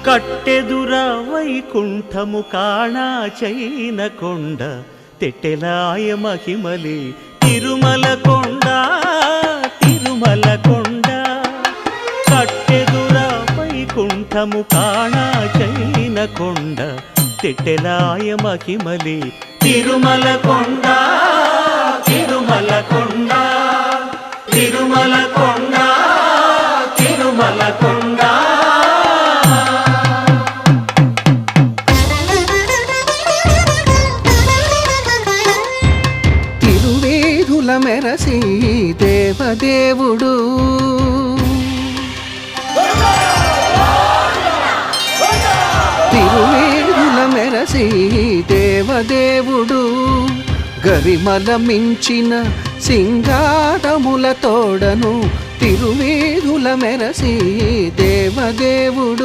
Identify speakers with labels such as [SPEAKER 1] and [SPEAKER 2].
[SPEAKER 1] కట్టెదుర వైకుంఠము కాణా చైన కొండ తెట్టెలాయ మహిమలే తిరుమల కొండ తిరుమల కొండ కట్టెదుర వైకుంఠము కాణా చైన కొండ తెట్టెలాయ మహిమలే తిరుమల కొండ తిరుమల కొండ తిరుమల కొండ తిరుమల కొండ
[SPEAKER 2] తిరువేధుల మెరసి దేవదేవుడు తిరువేధుల మెరసి దేవదేవుడు గరిమల మించిన సింగారముల తోడను తిరువేధుల మెరసి దేవదేవుడు